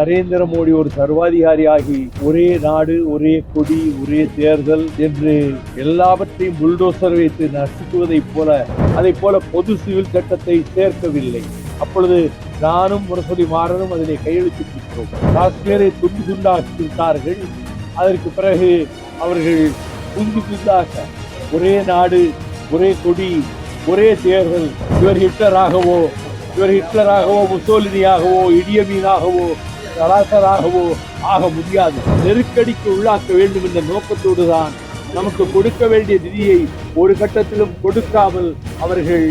நரேந்திர மோடி ஒரு சர்வாதிகாரியாகி ஒரே நாடு, ஒரே கொடி, ஒரே தேர்தல் என்று எல்லாவற்றையும் புல்டோசர் வைத்து நசுக்குவதைப் போல அதைப் போல பொது சிவில் சட்டத்தை சேர்க்கவில்லை. அப்பொழுது நானும் முரசொலி மாறனும் அதிலே கையெழுத்திட்டிருக்கிறோம். காஷ்மீரை துண்டு துண்டாக்கி விட்டார்கள். அதற்கு பிறகு அவர்கள் துண்டு துண்டாக ஒரே நாடு, ஒரே கொடி, ஒரே தேர்தல். இவர் ஹிட்லராகவோ முசோலினியாகவோ இடியமீனாகவோ சராசராகவோ ஆக முடியாது. நெருக்கடிக்கு உள்ளாக்க வேண்டும் என்ற நோக்கத்தோடு தான் நமக்கு கொடுக்க வேண்டிய நிதியை ஒரு கட்டத்திலும் கொடுக்காமல் அவர்கள்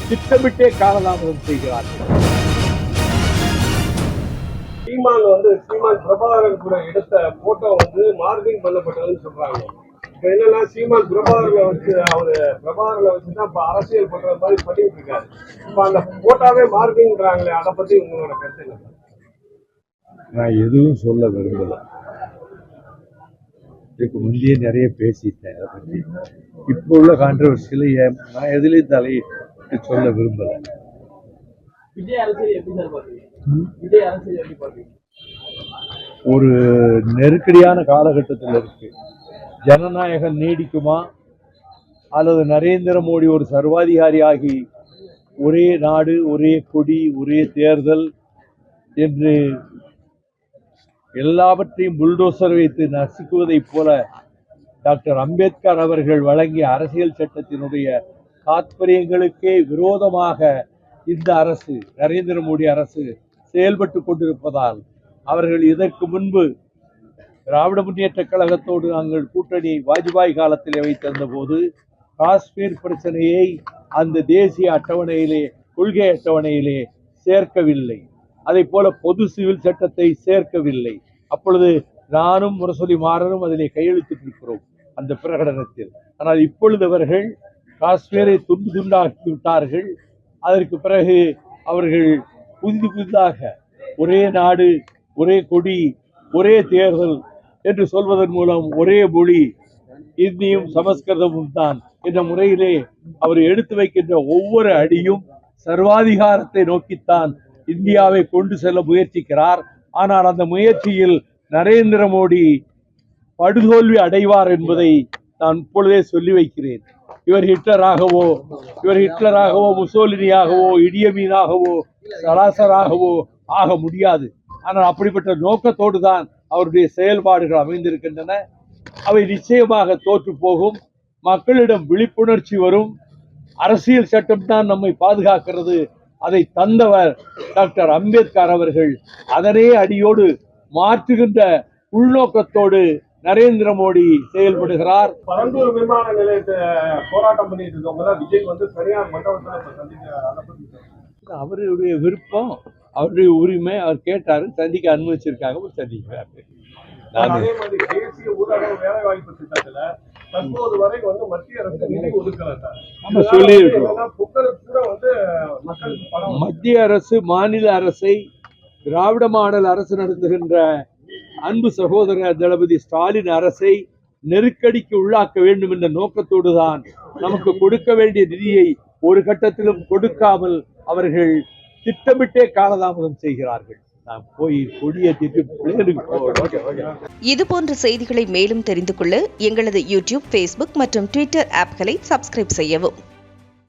திட்டமிட்டே காலதாமதம் செய்கிறார்கள். சீமான் பிரபாகரன் கூட எடுத்த போட்டோ மார்க்கிங் பண்ணப்பட்டதுன்னு சொல்றாங்க. இப்ப என்னன்னா சீமான் பிரபாகரனை வச்சுதான் இப்ப அரசியல் பண்ற மாதிரி பண்ணிட்டு இருக்காரு. இப்ப அந்த போட்டோவே மார்க்கிங்றாங்களே, அதை பத்தி உங்களோட கருத்து என்ன? நான் எதுவும் சொல்ல விரும்பல. இதுக்கு முந்தையே நிறைய பேசிட்டேன் அதை பற்றி. இப்போ உள்ள கான்ட்ரவர்சியில நான் எதுலையும் தலையிட்டு சொல்ல விரும்பல. ஒரு நெருக்கடியான காலகட்டத்தில் இருக்கு. ஜனநாயகம் நீடிக்குமா அல்லது நரேந்திர மோடி ஒரு சர்வாதிகாரியாகி ஒரே நாடு, ஒரே கொடி, ஒரே தேர்தல் என்று எல்லாவற்றையும் புல்டோசர் வைத்து நசுக்குவதைப் போல டாக்டர் அம்பேத்கர் அவர்கள் வழங்கிய அரசியல் சட்டத்தினுடைய தாற்பயங்களுக்கே விரோதமாக இந்த அரசு, நரேந்திர மோடி அரசு செயல்பட்டு கொண்டிருப்பதால் அவர்கள் இதற்கு முன்பு திராவிட முன்னேற்ற கழகத்தோடு நாங்கள் கூட்டணி வாஜ்பாய் காலத்திலே வைத்திருந்த போது காஷ்மீர் பிரச்சனையை அந்த தேசிய அட்டவணையிலே, கொள்கை அட்டவணையிலே சேர்க்கவில்லை. அதை போல பொது சிவில் சட்டத்தை சேர்க்கவில்லை. அப்பொழுது நானும் முரசொலி மாறனும் அதிலே கையெழுத்திட்டிருக்கிறோம் அந்த பிரகடனத்தில். ஆனால் இப்பொழுது அவர்கள் காஷ்மீரை துண்டு துண்டாக்கி விட்டார்கள். அதற்கு பிறகு அவர்கள் புதிதாக ஒரே நாடு, ஒரே கொடி, ஒரே தேர்தல் என்று சொல்வதன் மூலம் ஒரே மொழி, இந்தியும் சமஸ்கிருதமும் தான் என்ற முறையிலே அவர் எடுத்து வைக்கின்ற ஒவ்வொரு அடியும் சர்வாதிகாரத்தை நோக்கித்தான் இந்தியாவை கொண்டு செல்ல முயற்சிக்கிறார். ஆனால் அந்த முயற்சியில் நரேந்திர மோடி படுதோல்வி அடைவார் என்பதை நான் இப்பொழுதே சொல்லி வைக்கிறேன். இவர் ஹிட்லராகவோ முசோலினியாகவோ இடியமீனாகவோ சராசராகவோ ஆக முடியாது. ஆனால் அப்படிப்பட்ட நோக்கத்தோடு தான் அவருடைய செயல்பாடுகள் அமைந்திருக்கின்றன. அவை நிச்சயமாக தோற்று போகும். மக்களிடம் விழிப்புணர்ச்சி வரும். அரசியல் சட்டம் தான் நம்மை பாதுகாக்கிறது. அதை தந்தவர் டாக்டர் அம்பேத்கர் அவர்கள். அதனே அடியோடு மாற்றுகின்ற உள்நோக்கத்தோடு நரேந்திர மோடி செயல்படுகிறார். பரந்தூர் விமான நிலையத்தை போராட்டம் பண்ணிட்டு இருக்கவங்க விஜய் தனியார் மண்டபத்தில் அவருடைய விருப்பம், அவருடைய உரிமை. அவர் கேட்டாரு, சந்திக்க அனுமதிச்சிருக்காங்க, சந்திக்கிறார். அதே மாதிரி தேசிய ஊரக வேலை வாய்ப்பு திட்டத்துல தற்போது வரை மத்திய அரசு நிதி ஒதுக்கல. மத்திய அரசு மாநில அரசை திராவிட மாடல் அரசு நடத்துகின்ற அன்பு சகோதரர் தளபதி ஸ்டாலின் அரசை நெருக்கடிக்கு உள்ளாக்க வேண்டும் என்ற நோக்கத்தோடு தான் நமக்கு கொடுக்க வேண்டிய நிதியை ஒரு கட்டத்திலும் கொடுக்காமல் அவர்கள் திட்டமிட்டே காலதாமதம் செய்கிறார்கள். இது போன்ற செய்திகளை மேலும் தெரிந்து கொள்ள எங்களது யூடியூப், ஃபேஸ்புக் மற்றும் ட்விட்டர் ஆப்களை சப்ஸ்கிரைப் செய்யவும்.